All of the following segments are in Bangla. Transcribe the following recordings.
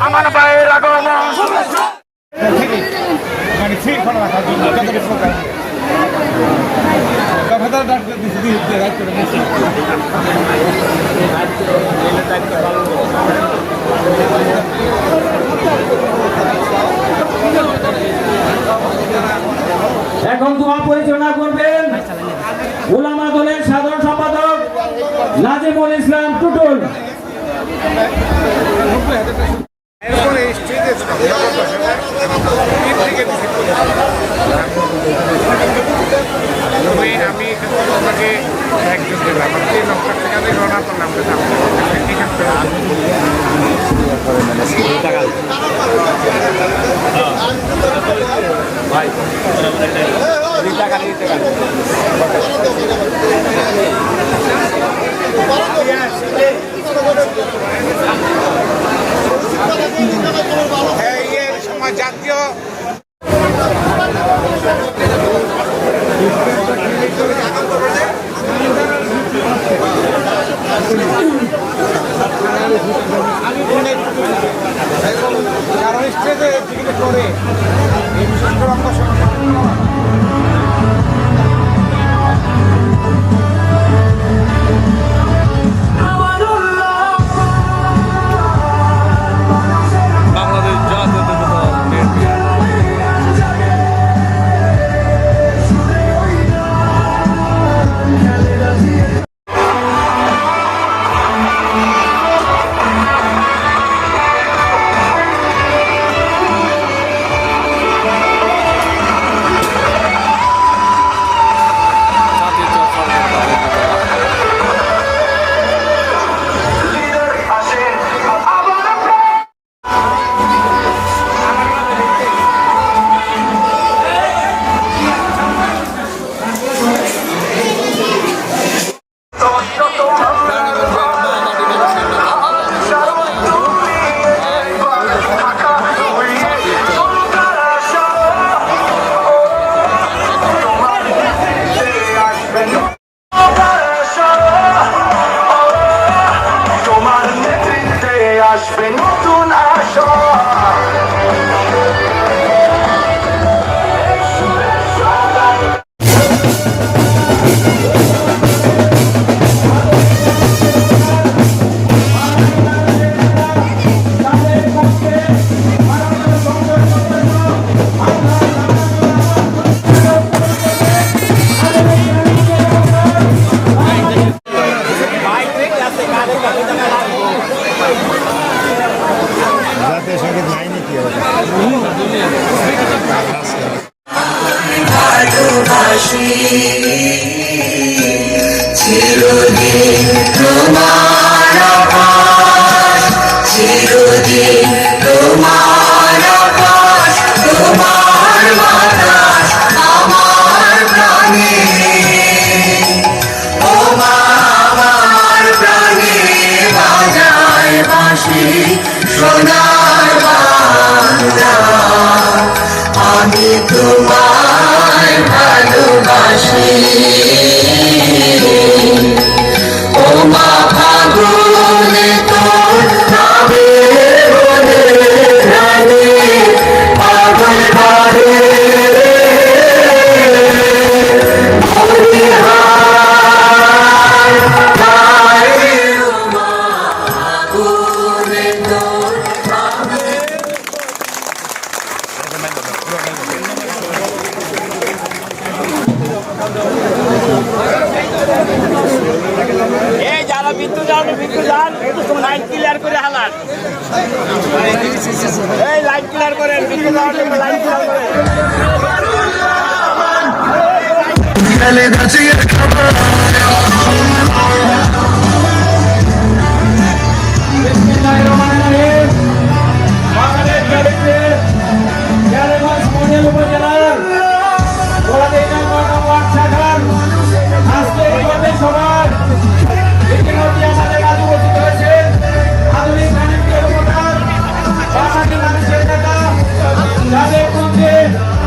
আমার ভাইয়ের আগমন এখন দোয়া পরিচালনা করবেন উলামা দলের সাধারণ সম্পাদক নাজিমুল ইসলাম টুটুল। আমি তোমাকে একজন দিলাম নকশার থেকে রওনা করলাম ঠিক আছে ভাই সময় জাতীয় কারণ স্টেজে করে এই বিশিষ্ট আসবে নতুন আশা চিরদিন তোমার আকাশ, চিরদিন তোমার আকাশ, তোমার বাতাস আমার প্রাণে, ও মা আমার প্রাণে বাজায় বাঁশি সোনার বাংলা, আমি তোমায় ভালোবাসি। ও মা ফাগুনে তোর নামে বলে রানে পাগল করে যারা বিদ্যুৎ যান লাইন ক্লিয়ার করে হালান, এই লাইন ক্লিয়ার করেন, বিদ্যুৎ লাইন ক্লিয়ার করেন।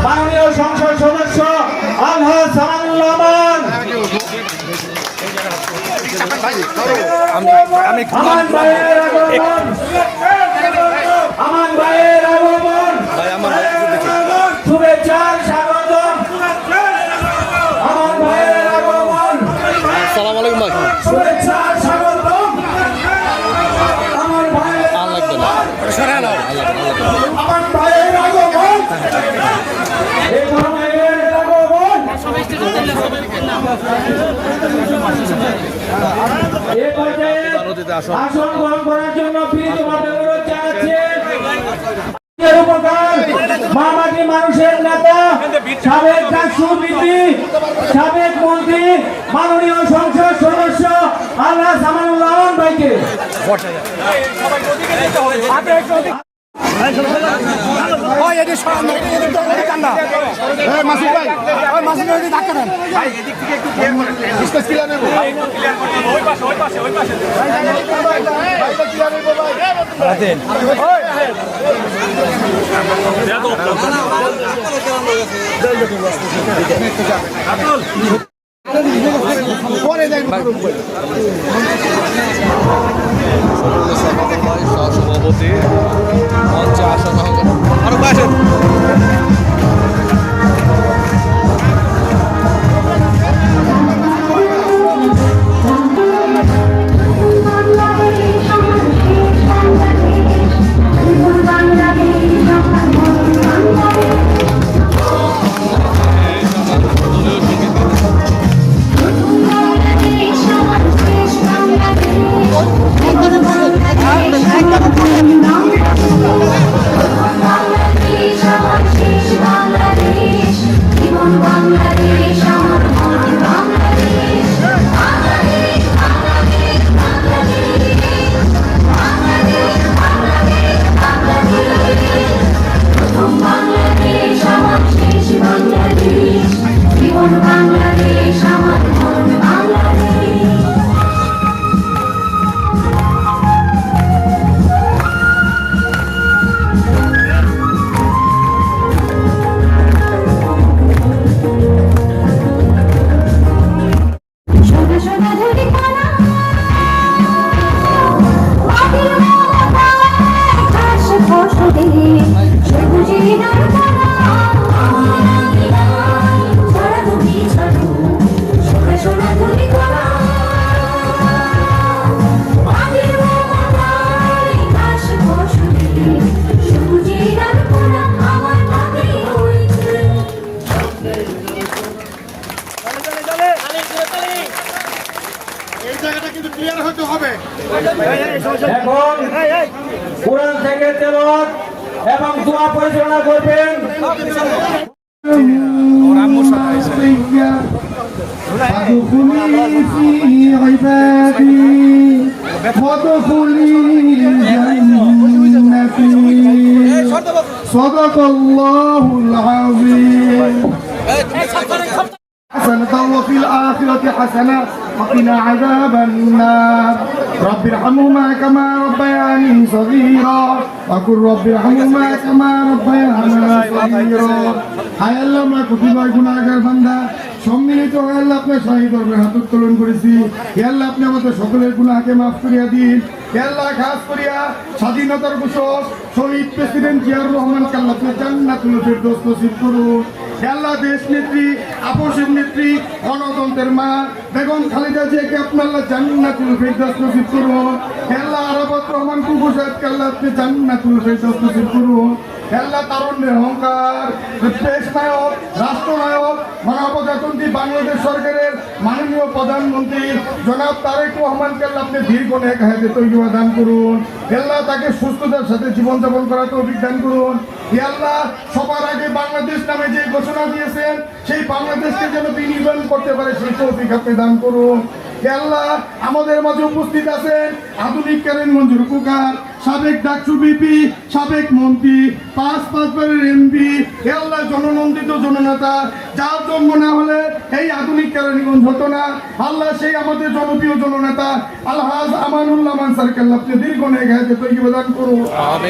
মাননীয় সংসদ সদস্য আলহাজ সামানুল্লাহ আমান আমান ভাইয়ের আগমন, আমান ভাইয়ের আগমন, শুভেচ্ছার স্বাগতম। আমান ভাইয়ের আগমন, শুভেচ্ছার স্বাগতম। আমান ভাইয়ের আমান ভাইয়ের আগমন, এই ধরনের আগমন। এ পর্যায়ে আসন গ্রহণ করার জন্য বিনীতভাবে অনুরোধ জানাচ্ছি মামাটি মানুষের নেতা, সাবেক ডাকসুবিপি, সাবেক মন্ত্রী, মাননীয় সংসদ সদস্য আল্লাহ সামানুল্লাহ ভাইকে। সভাপতি মঞ্চে আসন আরো আসেন। এখন কোরআন থেকে তেলাওয়াত এবং দোয়া পরিচালনা করবেন فادخلي في عبادي وادخلي جنتي صدق الله العظيم حسنة وفي الآخرة حسنة وقنا عذاب النار رب ارحمهما كما ربياني صغيرا وقل رب ارحمهما كما ربياني صغيرا হায় আল্লাহ, আমরা প্রতিবার গুনাহগার বান্দা সম্মিলিত হয়ে আল্লাহ আপনার শাহী দরবারে হাত উত্তোলন করেছি। হে আল্লাহ, আপনি আমাদের সকলের গুনাহকে মাফ করিয়া দিন। হে আল্লাহ, খাস করিয়া স্বাধীনতার ঘোষক শহীদ প্রেসিডেন্ট জিয়াউর রহমানকে আল্লাহ আপনি জান্নাতুল ফেরদৌস নসিব করুন। হে আল্লাহ, দেশ নেত্রী, আপসের নেত্রী, গণতন্ত্রের মা বেগম খালেদা জিয়াকে আপনি আল্লাহ জান্নাতুল ফেরদৌস নসিব করুন। হে আল্লাহ, আরাফাত রহমান কুকু সাহেবকে আল্লাহ আপনি জান্নাতুল ফেরদৌস নসিব করুন। হে আল্লাহ, তারুণ্যের অহংকার, দেশ নায়ক, রাষ্ট্রনায়ক, গণপ্রজাতন্ত্রী বাংলাদেশ সরকারের মাননীয় প্রধানমন্ত্রী জনাব তারেক রহমানকে আল্লাহ আপনি দীর্ঘ নেক হায়াতে তৈরিবা দান করুন। হে আল্লাহ, তাকে সুস্থতার সাথে জীবনযাপন করার তৌফিক দান করুন। হে আল্লাহ, সবার আগে বাংলাদেশ নামে যে ঘোষণা দিয়েছেন সেই বাংলাদেশকে যেন বিনির্মাণ করতে পারে সেই তৌফিক আপনি দান করুন। হে আল্লাহ, আমাদের মাঝে উপস্থিত আছেন আধুনিক কালীন মঞ্জুর কুকার, সাবেক ডাকসু বিপি, সাবেক মন্ত্রী, পাঁচবারের এমপি, হে আল্লাহ, জননন্দিত জননেতা যার জন্ম না হলে এই আধুনিক কেরানীগঞ্জ হতো না। আল্লাহ সেই আমাদের জনপ্রিয় জননেতা আলহাজ আমানুল্লাহ মানসার কেল্লাপকে দীর্ঘ নেক হায়াতে তৈয়বা দান করো।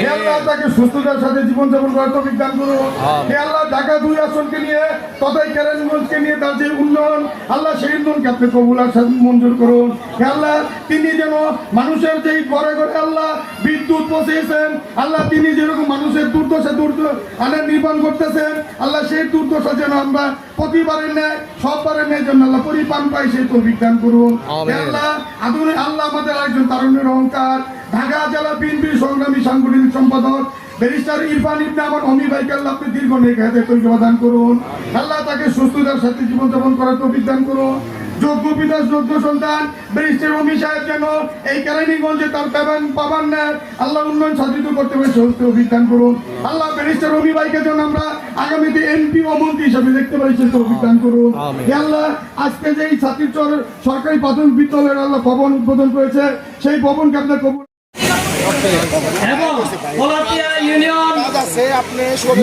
হে আল্লাহ তাকে সুস্থতার সাথে জীবনযাপন করার তৌফিক দান করো। হে আল্লাহ ঢাকা 2 আসনকে নিয়ে তথাই কেরানীগঞ্জকে নিয়ে তার যে উন্নয়ন, আল্লাহ সেই উন্নয়নকে আপনি কবুল আর মঞ্জুর করুন। হে আল্লাহ তিনি যেন মানুষের যেই ঘরে ঘরে আল্লাহ বিদ্যুৎ পৌঁছেছেন, আল্লাহ তিনি যেরকম মানুষের দুর্দশা নির্মাণ করতেছেন, আল্লাহ সেই দুর্দশা যেন আমরা প্রতিবারের ন্যায় সববারের ন্যায় যেন আল্লাহ পরিপান পাই সেই তৌফিক দান করুন। হে আল্লাহ আধুনিক আল্লাহ আমাদের একজন তারুণ্যের অহংকার, ঢাকা জেলা বিএনপির সংগ্রামী সাংগঠনিক সম্পাদক ব্যারিস্টার ইরফান ইবনে আমার অমি ভাইকে আল্লাহ আপনি দীর্ঘ নেক হায়াতে তৌফিক দান করুন। আল্লাহ তাকে সুস্থতার সাথে জীবনযাপন করার তৌফিক দান করুন। যোগ্য পিতা যোগ্য সন্তান ব্যারিস্টার অমি সাহেব যেন এই কেরানীগঞ্জে তার পাবান নেয় আল্লাহ উন্নয়ন সাধিত করতে পারে সমস্ত অভিজ্ঞান করুন। আল্লাহ ব্যারিস্টার অমি ভাইকে যেন আমরা আগামীতে এমপি ও মন্ত্রী হিসাবে দেখতে পারি সে অভিজ্ঞান করুন। আল্লাহ আজকে যে এই ছাত্রীচর সরকারি প্রাথমিক বিদ্যালয়ের আল্লাহ ভবন উদ্বোধন করেছে সেই ভবনকে আপনার কবুল এবং কলাতিয়া ইউনিয়ন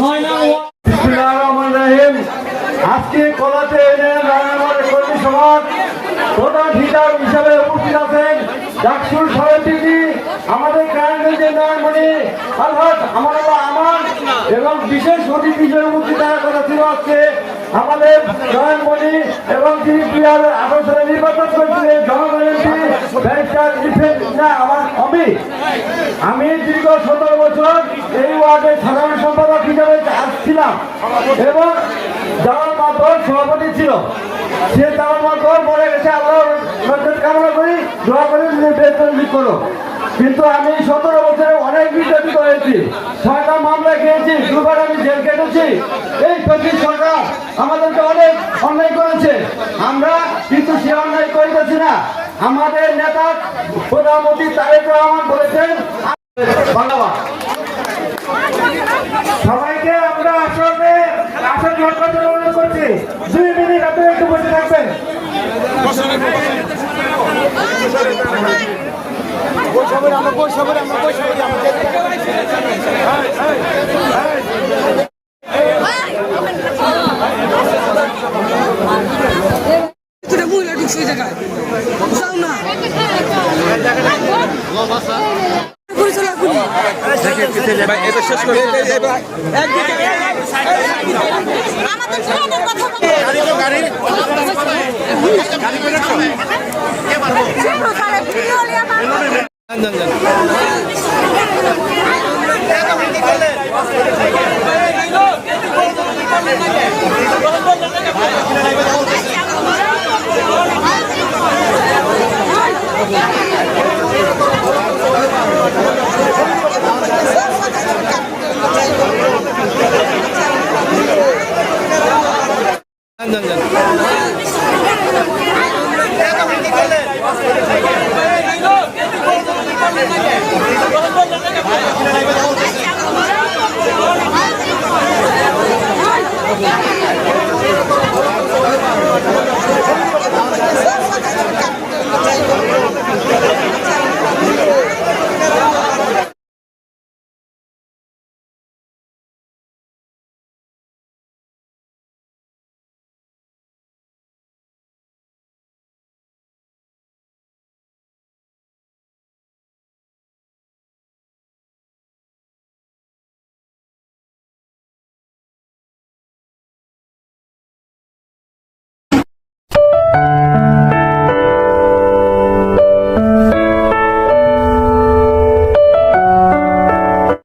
9 নং ওয়ার্ড। বিসমিল্লাহির রহমানির রহিম। আজকে কলাতে কর্মী সমাজ প্রধান হিসাবে উপস্থিত আছেন ডাকসুর সভাপতি আমাদের কেরানীগঞ্জের নয়নমণি আলহাজ আমানুল্লাহ আমান এবং বিশেষ অতিথি হিসেবে উপস্থিত থাকার কথা ছিল আজকে আমাদের নয়নমণি এবং তিনি বিহারের আসনে নির্বাচন করেছিলেন জনগণের ব্যারিস্টার আমার আমি দীর্ঘ 17 বছর এই ওয়ার্ডের সাধারণ সম্পাদক হিসেবে ছিলাম এবং যাওয়ার মাধ্যম সভাপতি ছিল। সে যাওয়ার মাধ্যম মরে গেছে, আল্লাহ কামনা করি, দোয়া করি বেতন করো। কিন্তু আমি 17 বছরে অনেক নির্যাতিত হয়েছি, 6টা মামলা খেয়েছি, 2বার আমি জেল কেটেছি। এই ব্রিটিশ সরকার আমাদেরকে অনেক অন্যায় করেছে, আমরা কিন্তু সে অন্যায় করিতেছি না। আমাদের নেতা প্রধানমন্ত্রী তারেক রহমান বলেছেন ধন্যবাদ সবাইকে। আমরা আসন গ্রহণ করতে অনুরোধ করছি। 2 মিনিট আপনারা একটু বসে থাকবেন। আমাদের